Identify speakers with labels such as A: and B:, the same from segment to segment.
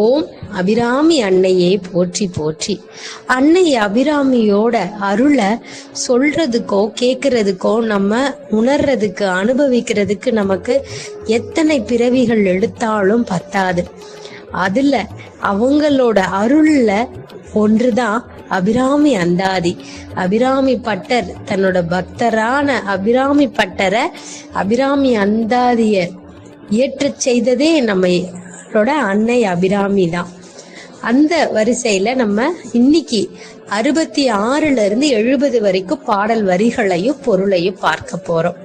A: ஓம் அபிராமி அன்னையை போற்றி போற்றி. அன்னை அபிராமியோட அருளை சொல்றதுக்கோ கேட்கறதுக்கோ, நம்ம உணர்றதுக்கு அனுபவிக்கிறதுக்கு நமக்கு எத்தனை பிறவிகள் எடுத்தாலும் பத்தாது. அதுல அவங்களோட அருள்ல ஒன்றுதான் அபிராமி அந்தாதி. அபிராமி பட்டர் தன்னோட பக்தரான அபிராமி பட்டரை அபிராமி அந்தாதிய ஏற்றச் செய்ததே நம்மளோட அன்னை அபிராமி தான். அந்த வரிசையில நம்ம இன்னைக்கு 66ல இருந்து 70 வரைக்கும் பாடல் வரிகளையும் பொருளையும் பார்க்க போறோம்.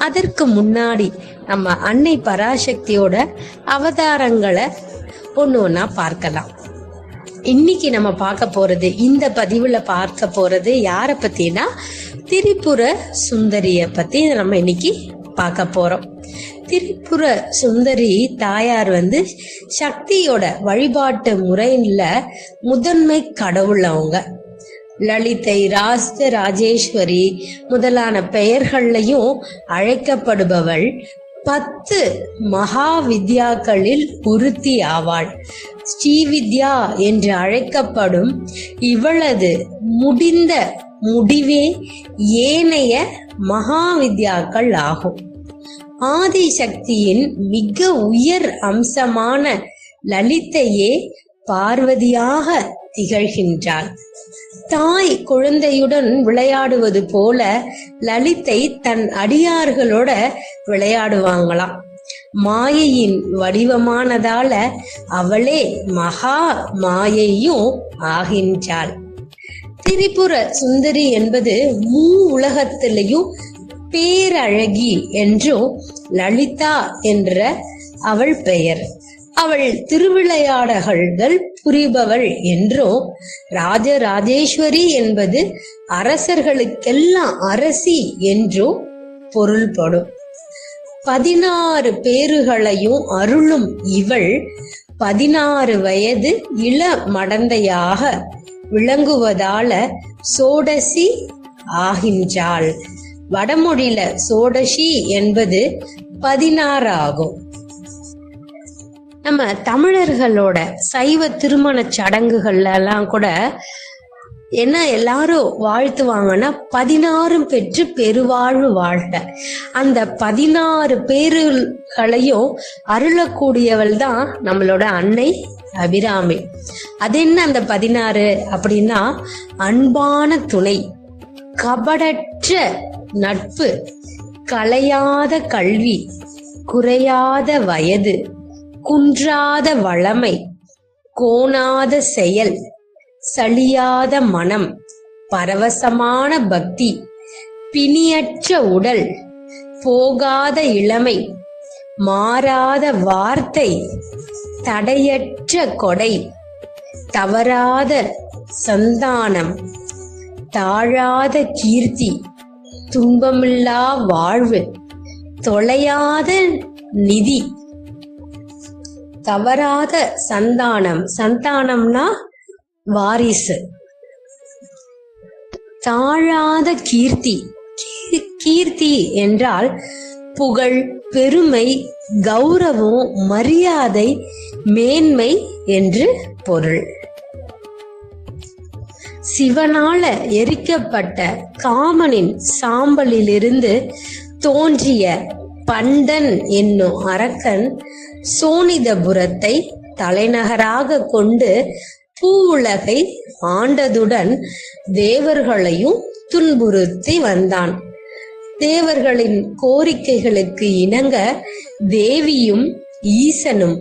A: அதற்கு முன்னாடி நம்ம அன்னை பராசக்தியோட அவதாரங்களை ஒண்ணு ஒன்னா பார்க்கலாம். இன்னைக்கு நம்ம பார்க்க போறது, இந்த பதிவுல பார்க்க போறது யார பத்தினா திரிபுர சுந்தரிய பத்தி நம்ம இன்னைக்கு பார்க்க போறோம். திரிபுர சுந்தரி தாயார் சக்தியோட வழிபாட்டு முறையில முதன்மை கடவுள். அவங்க லலிதை, ராஜேஸ்வரி முதலான பெயர்கள்லையும் அழைக்கப்படுபவள். 10 மகா வித்யாக்களில் ஒருத்தி ஆவாள். ஸ்ரீவித்யா என்று அழைக்கப்படும் இவளது முடிந்த முடிவே ஏனைய மகா வித்யாக்கள் ஆகும். ஆதிசக்தியின் மிக உயர் அம்சமான லலிதையே பார்வதியாக திகழ்கின்றாள். தாய் குழந்தையுடன் விளையாடுவது போல லலிதை தன் அடியார்களோட விளையாடுவாங்களாம். மாயையின் வடிவமானதால அவளே மகா மாயையும் ஆகின்றாள். திரிபுர சுந்தரி என்பது உலகத்திலையும் பேரழகி என்றும் லலிதா என்ற அவள் பெயர். அவள் திருவிளையாடல்கள் புரிபவள் என்றும், ராஜராஜேஸ்வரி என்பது அரசர்களுக்கெல்லாம் அரசி என்றும் பொருள்படும். 16 பேறுகளையும் அருளும் இவள் 16 வயது இள மடந்தையாக விளங்குவதால சோடசி ஆகின்றாள். வடமொழியில சோடசி என்பது 16 ஆகும். நம்ம தமிழர்களோட சைவ திருமண சடங்குகள்ல எல்லாம் கூட என்ன எல்லாரும் வாழ்த்துவாங்கன்னா 16 பெற்று பெருவாழ்வு வாழ்க. அந்த 16 பேர்களையும் அருளக்கூடியவள் தான் நம்மளோட அன்னை அபிராமி. அது என்ன அந்த 16 அப்படின்னா, அன்பான துணை, கபடற்ற நட்பு, கலையாத கல்வி, குறையாத வயது, குன்றாத வளமை, கோணாத செயல், சலியாத மனம், பரவசமான பக்தி, பிணியற்ற உடல், போகாத இளமை, மாறாத வார்த்தை, தடையற்ற கொடை, தவறாத சந்தானம், தாழாத கீர்த்தி, துன்பமில்லா வாழ்வு, தொலையாத நிதி, தவறாத சந்தானம், சந்தானம்னா வாரிசு, தாழாத கீர்த்தி, கீர்த்தி என்றால் புகழ், பெருமை, கௌரவம், மரியாதை, மேன்மை என்று பொருள். சிவனால எரிக்கப்பட்ட காமனின் சாம்பலிலிருந்து தோன்றிய பண்டன் என்னும் அரக்கன் சோனிதபுரத்தை தலைநகராக கொண்டு பூவுலகை ஆண்டதுடன் தேவர்களையும் துன்புறுத்தி வந்தான். தேவர்களின் கோரிக்கைகளுக்கு இணங்க தேவியும் ஈசனும்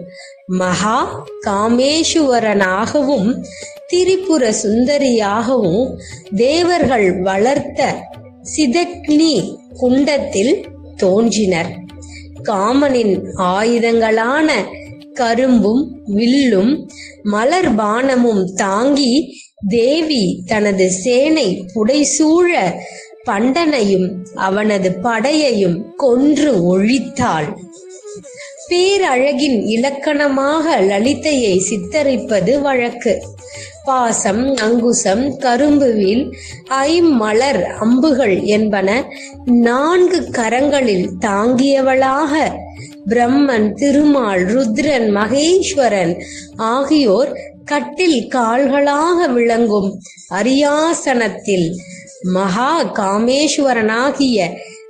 A: மகா காமேசுவரனாகவும் திரிபுர சுந்தரியாகவும் தேவர்கள் வளர்த்த சிதக்னி குண்டத்தில் தோன்றினர். காமனின் ஆயுதங்களான கரும்பும் வில்லும் மலர்பானமும் தாங்கி தேவி தனது சேனை புடைசூழ பண்டனையும் அவனது படையையும் கொன்று ஒழித்தாள். பேரழகின் இலக்கணமாக லலிதையை சித்தரிப்பது வழக்கு. பாசம், அங்குசம், கரும்புவில், ஐம்மலர் அம்புகள் என்பன 4 கரங்களில் தாங்கியவளாக பிரம்மன், திருமால், ருத்ரன், மகேஸ்வரன் ஆகியோர் கட்டில் கால்களாக விளங்கும் அரியாசனத்தில் மகா காமேஸ்வரனாகிய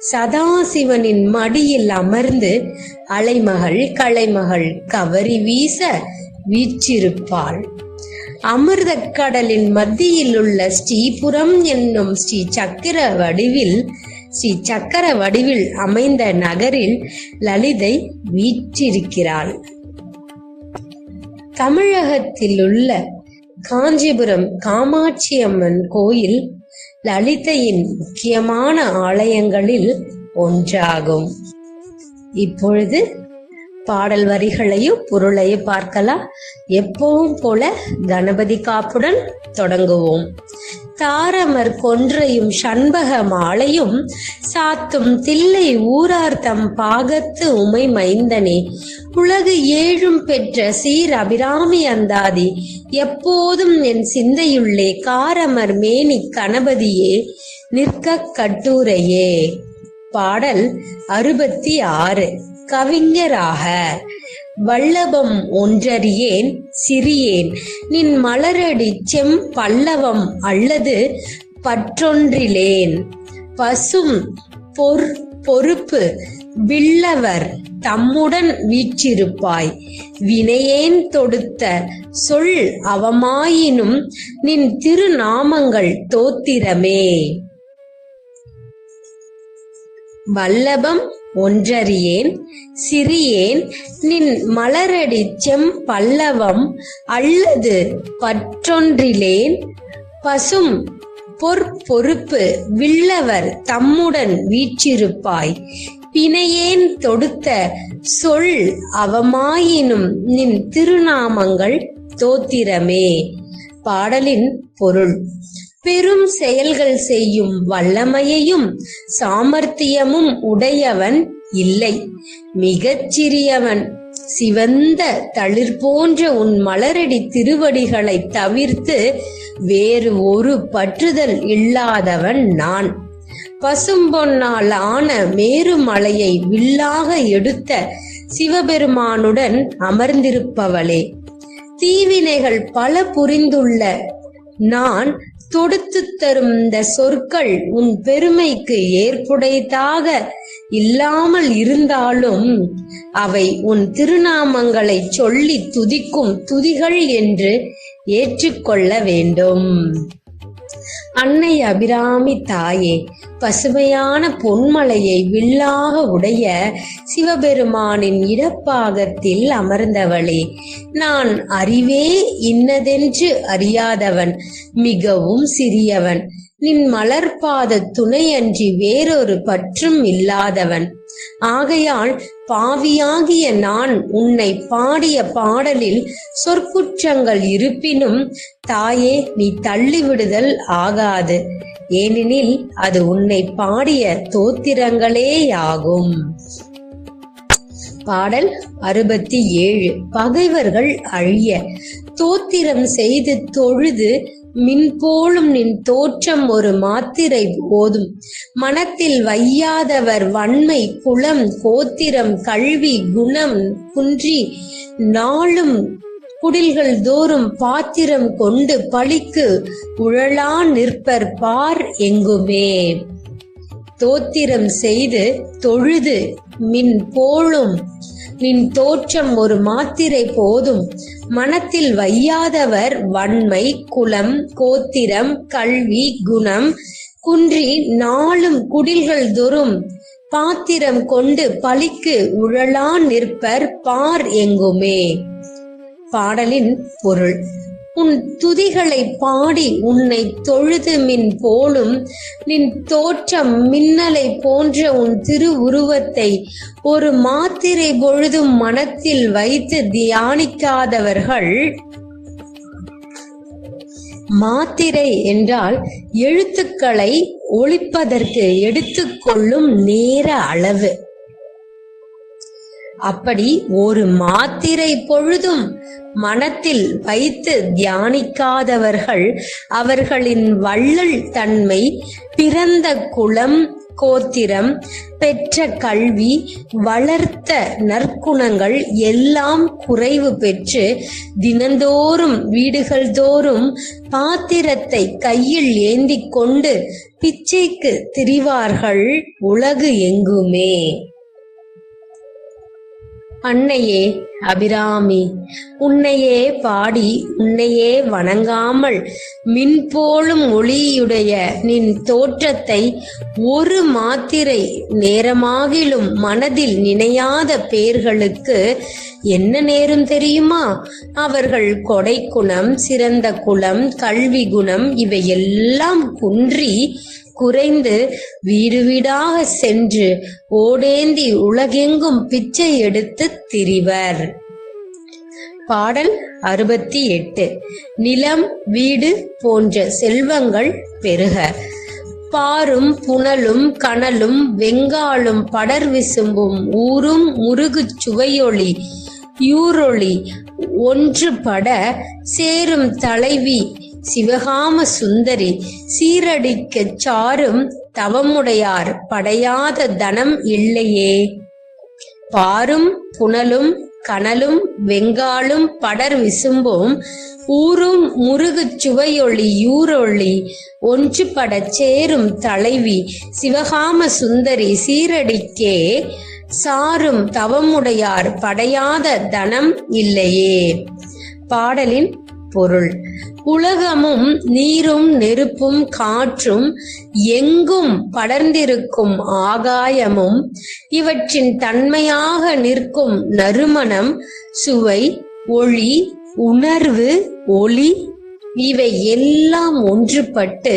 A: சதாசிவனின் மடியில் அமர்ந்து அலைமகள் கலைமகள் கவரி வீச வீற்றிருப்பாள். அமிர்த கடலின் மத்தியில் உள்ள ஸ்ரீபுரம் என்னும் ஸ்ரீ சக்கர வடிவில் அமைந்த நகரில் லலிதை வீற்றிருக்கிறாள். தமிழகத்தில் உள்ள காஞ்சிபுரம் காமாட்சி அம்மன் கோயில் லலிதையின் முக்கியமான ஆலயங்களில் ஒன்றாகும். இப்பொழுது பாடல் வரிகளையும் பொருளையும் பார்க்கலாம். எப்பவும் போல கணபதி காப்புடன் தொடங்குவோம். தாரமர் கொன்றையும் சண்பக மாலையும் சாத்தும் தில்லை ஊரார்த்தம் பாகத்து உமை மைந்தனே, உலகு ஏழும் பெற்ற சீர் அபிராமி அந்தாதி, எப்போதும் என் சிந்தையுள்ளே காரமர் மேனி கணபதியே நிற்க கட்டுரையே. பாடல் 66. கவிஞராக வல்லபம் ஒன்றறியேன் சிறியேன், நின் மலரடி செம் பல்லவம் அல்லது பற்றொன்றிலேன், பசும் பொறுப்பு வில்லவர் தம்முடன் வீற்றிருப்பாய், வினையேன் தொடுத்த சொல் அவமாயினும் நின் திருநாமங்கள் தோத்திரமே. வல்லபம் ஒன்றறியேன் சிறியேன், நின் மலரடி செம் பல்லவம் அல்லது பற்றொன்றிலேன், பசும் பொறுப்பு வில்லவர் தம்முடன் வீற்றிருப்பாய், பிணையேன் தொடுத்த சொல் அவமாயினும் நின் திருநாமங்கள் தோத்திரமே. பாடலின் பொருள்: பெரும் செயல்கள் செய்யும் வல்லமையையும் சாமர்த்தியமும் உடையவன் இல்லை, மிகச் சிறியவன். சிவந்த தளிர் போன்ற உன் மலரடி திருவடிகளை தவிர்த்து வேறு ஒரு பற்றுதல் இல்லாதவன் நான். பசும்பொன்னால் ஆன மேருமலையை வில்லாக எடுத்த சிவபெருமானுடன் அமர்ந்திருப்பவளே, தீவினைகள் பல புரிந்துள்ள நான் தொடுத்து தரும் இந்த சொற்கள் உன் பெருமைக்கு ஏற்புடையதாக இல்லாமல் இருந்தாலும் அவை உன் திருநாமங்களை சொல்லி துதிக்கும் துதிகள் என்று ஏற்றுக்கொள்ள வேண்டும். அன்னை அபிராமி தாயே, பசுமையான பொன்மலையை வில்லாக உடைய சிவபெருமானின் இடப்பாகத்தில் அமர்ந்தவளே, நான் அறிவே இன்னதென்று அறியாதவன், மிகவும் சிறியவன். நின் மலர்பாத துணையன்றி வேறொரு பற்றும் இல்லாதவன். ஆகையால் பாவியாகிய நான் உன்னை பாடிய பாடலில் சொற்குற்றங்கள் இருப்பினும் தாயே, நீ தள்ளிவிடுதல் ஆகாது. ஏனெனில் அது உன்னை பாடிய தோத்திரங்களேயாகும். பாடல் 67. பகைவர்கள் அழிய தோத்திரம் செய்து தொழுது மின்போலும் நின் தோற்றம் ஒரு மாத்திரை போதும். மனத்தில் வையாதவர் வன்மை குலம் கோத்திரம் கல்வி குணம் குன்றி நாளும் குடில்கள் தோறும் பாத்திரம் கொண்டு பழிக்கு உழலா நிற்பர் பார் எங்குமே. தோத்திரம் செய்து தொழுது மின் போலும் நின் தோற்றம் ஒரு மாத்திரை போதும். மனத்தில் வையாதவர் வன்மை குலம் கோத்திரம் கல்வி குணம் குன்றி நாளும் குடில்கள் தோறும் பாத்திரம் கொண்டு பழிக்கு உழலா நிற்பர் பார் எங்குமே. பாடலின் பொருள்: உன் துதிகளை பாடி உன்னை தொழுது மின் போலும் நின் தோற்றம் மின்னலை போன்ற உன் திருவுருவத்தை ஒரு மாத்திரை பொழுதும் மனத்தில் வைத்து தியானிக்காதவர்கள். மாத்திரை என்றால் எழுத்துக்களை ஒழிப்பதற்கு எடுத்துக்கொள்ளும் நேர அளவு. அப்படி ஒரு மாத்திரை பொழுதும் மனத்தில் வைத்து தியானிக்காதவர்கள் அவர்களின் வள்ளல் தன்மை, பிறந்த குலம் கோத்திரம், பெற்ற கல்வி, வளர்த்த நற்குணங்கள் எல்லாம் குறைவு பெற்று தினந்தோறும் வீடுகள் தோறும் பாத்திரத்தை கையில் ஏந்தி கொண்டு பிச்சைக்கு திரிவார்கள் உலகு எங்குமே. அன்னையே அபிராமி, உன்னையே பாடி உன்னையே வணங்காமல் மின்போலும் ஒளியுடைய நின் தோற்றத்தை ஒரு மாத்திரை நேரமாகிலும் மனதில் நினையாத பேர்களுக்கு என்ன நேரும் தெரியுமா? அவர்கள் கொடை குணம், சிறந்த குலம், கல்வி குணம் இவையெல்லாம் குன்றி குறைந்து வீடு வீடாக சென்று ஓடேந்தி உலகெங்கும் பிச்சை எடுத்து திரிவர். பாடல் 68. நிலம், வீடு போன்ற செல்வங்கள் பெருக, பாரும் புனலும் கனலும் வெங்காலும் படர் விசும்பும் ஊரும் முருகுச் சுவையொளி யூரொளி ஒன்றுபட சேரும் தலைவி சிவகாம சுந்தரி சீரடிக்கச் சாரும் தவமுடையார் படையாத தனம் இல்லையே. பாரும் புனலும் கனலும் வெங்காலும் படர் விசும்பும் ஊரும் முருகுச் சுவையொளி யூரொளி ஒன்றுபடச் சேரும் தலைவி சிவகாம சுந்தரி சீரடிக்கே சாரும் தவமுடையார் படையாத தனம் இல்லையே. பாடலின் பொருள்: உலகமும் நீரும் நெருப்பும் காற்றும் எங்கும் படர்ந்திருக்கும் ஆகாயமும் இவற்றின் தன்மையாக நிற்கும் நறுமணம், சுவை, ஒளி, உணர்வு, ஒளி இவை எல்லாம் ஒன்றுபட்டு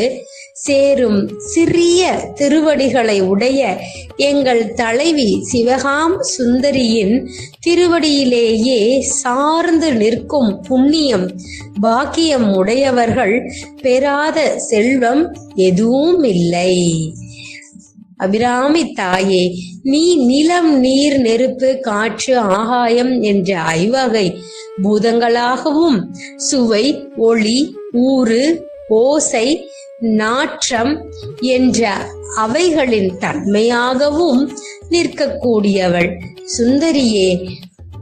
A: சேரும் சிறிய திருவடிகளை உடைய எங்கள் தலைவி சிவகாம் சுந்தரியின் திருவடியிலேயே சார்ந்து நிற்கும் புண்ணியம் பாக்கியம் உடையவர்கள் பெறாத செல்வம் எதுவும் இல்லை. அபிராமி தாயே, நீ நிலம், நீர், நெருப்பு, காற்று, ஆகாயம் என்ற ஐவகை பூதங்களாகவும் சுவை, ஒளி, ஊறு, ஓசை, நாற்றம் என்ற அவைகளின் தன்மையாகவும் நிற்கக்கூடியவள். சுந்தரியே,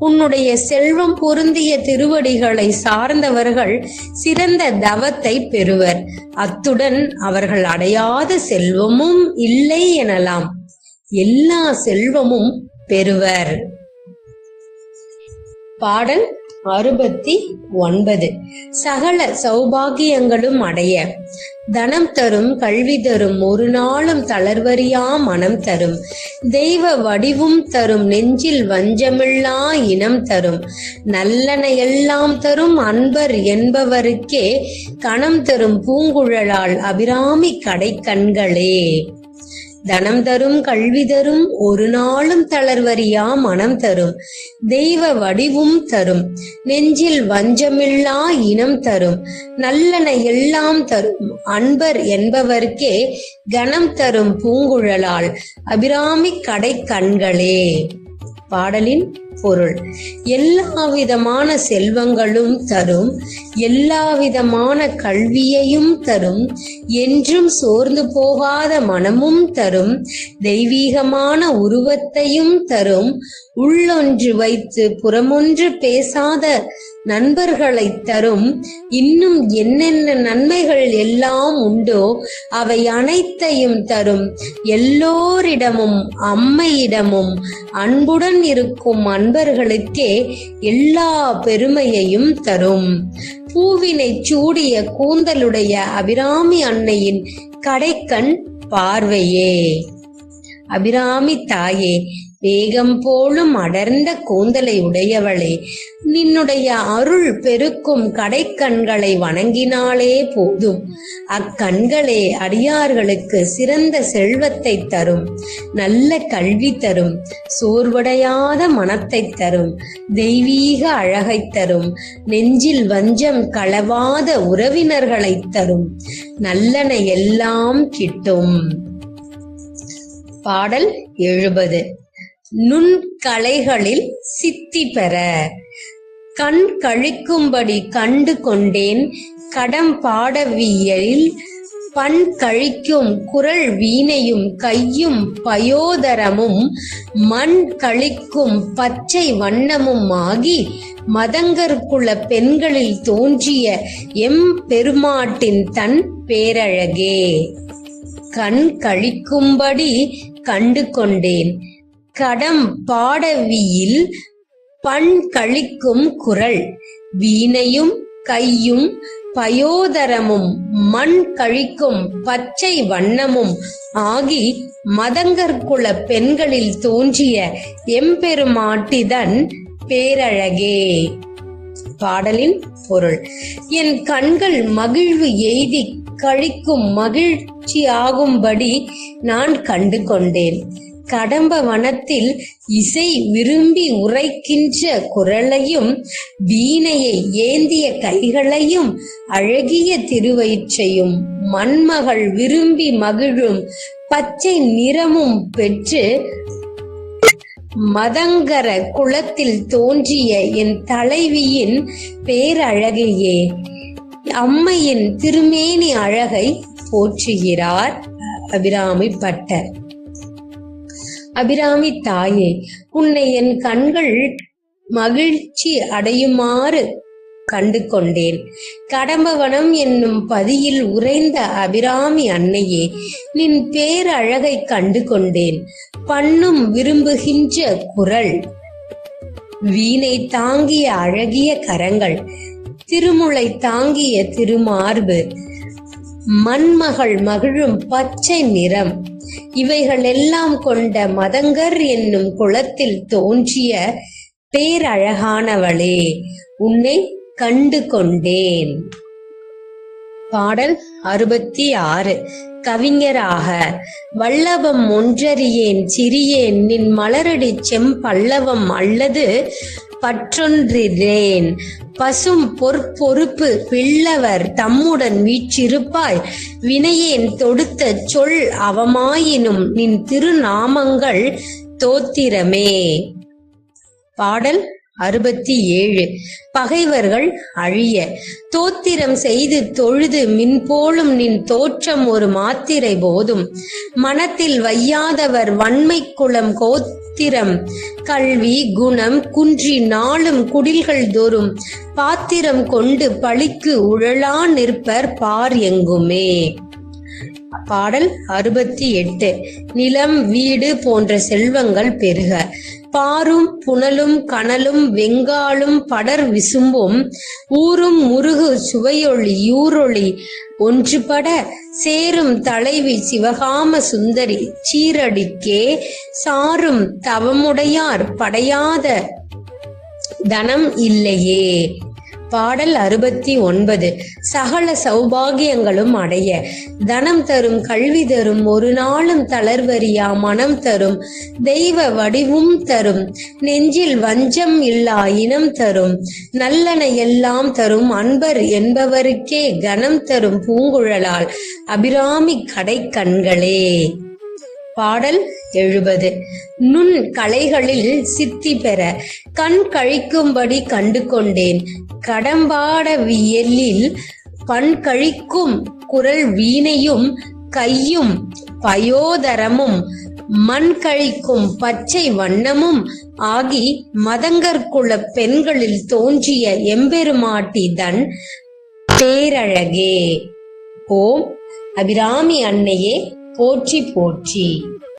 A: உன்னுடைய செல்வம் பொருந்திய திருவடிகளை சார்ந்தவர்கள் சிறந்த தவத்தை பெறுவர். அத்துடன் அவர்கள் அடையாத செல்வமும் இல்லை எனலாம். எல்லா செல்வமும் பெறுவர். பாடல் 69. சகல சௌபாகியங்களும் அடைய தனம் தரும், கல்வி தரும், ஒரு நாளும் தளர்வறியா மனம் தரும், தெய்வ வடிவும் தரும், நெஞ்சில் வஞ்சமில்லா இனம் தரும், நல்லன எல்லாம் தரும் அன்பர் என்பவருக்கே கணம் தரும் பூங்குழலாள் அபிராமி கடை கண்களே. தனம் தரும், கல்வி தரும், ஒரு நாளும் தளர்வறியா மனம் தரும், தெய்வ வடிவும் தரும், நெஞ்சில் வஞ்சமில்லா இனம் தரும், நல்லன எல்லாம் தரும் அன்பர் என்பவர்க்கே கணம் தரும் பூங்குழலாள் அபிராமி கடை கண்களே. பாடலின் பொருள்: எல்லா விதமான செல்வங்களும் தரும், எல்லா விதமான கல்வியையும் தரும், என்றும் சோர்ந்து போகாத மனமும் தரும், தெய்வீகமான உருவத்தையும் தரும், உள்ளொன்று வைத்து புறமொன்று பேசாத நண்பர்களை தரும், இன்னும் என்னென்ன நன்மைகள் எல்லாம் உண்டோ அவை அனைத்தையும் தரும், எல்லோரிடமும் அம்மையிடமும் அன்புடன் இருக்கும் அன்பர்களுக்கே எல்லா பெருமையையும் தரும். பூவினை சூடிய கூந்தலுடைய அபிராமி அன்னையின் கடைக்கண் பார்வையே. அபிராமி தாயே, வேகம் போலும் அடர்ந்த கூந்தலை உடையவளே, நின்னுடைய அருள் பெருக்கும் கடைக்கண்களை வணங்கினாலே போதும். அக்கண்களே அடியார்களுக்கு சிறந்த செல்வத்தை தரும், நல்ல கல்வி தரும், சோர்வடையாத மனத்தை தரும், தெய்வீக அழகை தரும், நெஞ்சில் வஞ்சம் களவாத உறவினர்களை தரும், நல்லன எல்லாம் கிட்டும். பாடல் 70. நுண்கலைகளில் சித்தி பெற கண் கழிக்கும்படி கண்டு கொண்டேன், கடம் பாடவியலில் பண் கழிக்கும் குரல் வீணையும் கையும் பயோதரமும் மண் கழிக்கும் பச்சை வண்ணமும் ஆகி மதங்கற்குல பெண்களில் தோன்றிய எம்பெருமாட்டின் தன் பேரழகே. கண் கழிக்கும்படி கண்டு கொண்டேன் கடம் பாடவியில் பண் கழிக்கும் குரல் வீணையும் கையும் பயோதரமும் மண் கழிக்கும் பச்சை வண்ணமும் ஆகி மதங்கற்குல பெண்களில் தோன்றிய எம்பெருமாட்டிதன் பேரழகே. பாடலின் பொருள்: என் கண்கள் மகிழ்வு எய்தி கழிக்கும் மகிழ்ச்சியாகும்படி நான் கண்டு கொண்டேன். கடம்ப வனத்தில் இசை விரும்பி உரைக்கின்ற குரலையும் வீணையை ஏந்திய கைகளையும் அழகிய திருவயிற்றையும் மண்மகள் விரும்பி மகிழும் பச்சை நிறமும் பெற்று மதங்கர குலத்தில் தோன்றிய என் தலைவியின் பேரழகையே. அம்மையின் திருமேனி அழகை போற்றுகிறார் அபிராமி பட்டர். அபிராமி தாயே, உன்னை என் கண்கள் மகிழ்ச்சி அடையுமாறு கண்டு கொண்டேன். கடம்பவனம் என்னும் பதியில் உறைந்த அபிராமி அன்னையே, நின் பேரழகை கண்டு கொண்டேன். பண்ணும் விரும்புகின்ற குரல், வீணை தாங்கிய அழகிய கரங்கள், திருமுலை தாங்கிய திருமார்பு, மண்மகள் மகிழும் பச்சை நிறம், இவைகள் எல்லாம் கொண்ட மதங்கர் என்னும் குலத்தில் தோன்றிய பேரழகானவளே, உன்னை கண்டு கொண்டேன். பாடல் 66. கவிஞராக. வல்லபம் ஒன்றறியேன் சிறியேன் நின் மலரடி செம்பல்லவம் அல்லது பற்றொன்றிரேன். பசும் பொற்பொறுப்பு பிள்ளவர் தம்முடன் வீற்றிருப்பாய். வினையேன் தொடுத்த சொல் அவமாயினும் நின் திருநாமங்கள் தோத்திரமே. பாடல் 67. பகைவர்கள் அழிய. தோத்திரம் செய்து தொழுது மின்போலும் நின் தோற்றம் ஒரு மாத்திரை போதும். மனத்தில் வையாதவர் வன்மை குலம் கோத்திரம் கல்வி குணம் குன்றி நாளும் குடில்கள் தோறும் பாத்திரம் கொண்டு பழிக்கு உழலா நிற்பர் பார் எங்குமே. பாடல் 68. நிலம் வீடு போன்ற செல்வங்கள் பெருக. பாரும் புனலும் கனலும் வெங்காலும் படர் விசும்பும் ஊரும் முருகு சுவையொளி யூரொளி ஒன்றுபட சேரும் தலைவி சிவகாம சுந்தரி சீரடிக்கே சாரும் தவமுடையார் படையாத தனம் இல்லையே. பாடல் 69. சகல சௌபாகியங்களும் அடைய. தனம் தரும் கல்வி தரும் ஒரு நாளும் தளர்வறியா மனம் தரும் தெய்வ வடிவும் தரும் நெஞ்சில் வஞ்சம் இல்லா இனம் தரும் நல்லன எல்லாம் தரும் அன்பர் என்பவருக்கே கனம் தரும் பூங்குழலால் அபிராமி கடை கண்களே. பாடல் 70. நுண் கலைகளில் சித்தி பெற கண் கழிக்கும்படி கண்டு கொண்டேன். கடம்பாடவியலில் பண் கழிக்கும் குரல் வீணையும் கையும் பயோதரமும் மண் கழிக்கும் பச்சை வண்ணமும் ஆகி மதங்கற்குல பெண்களில் தோன்றிய எம்பெருமாட்டி தன் பேரழகே. ஓம் அபிராமி அன்னையே போற்றி போற்றி.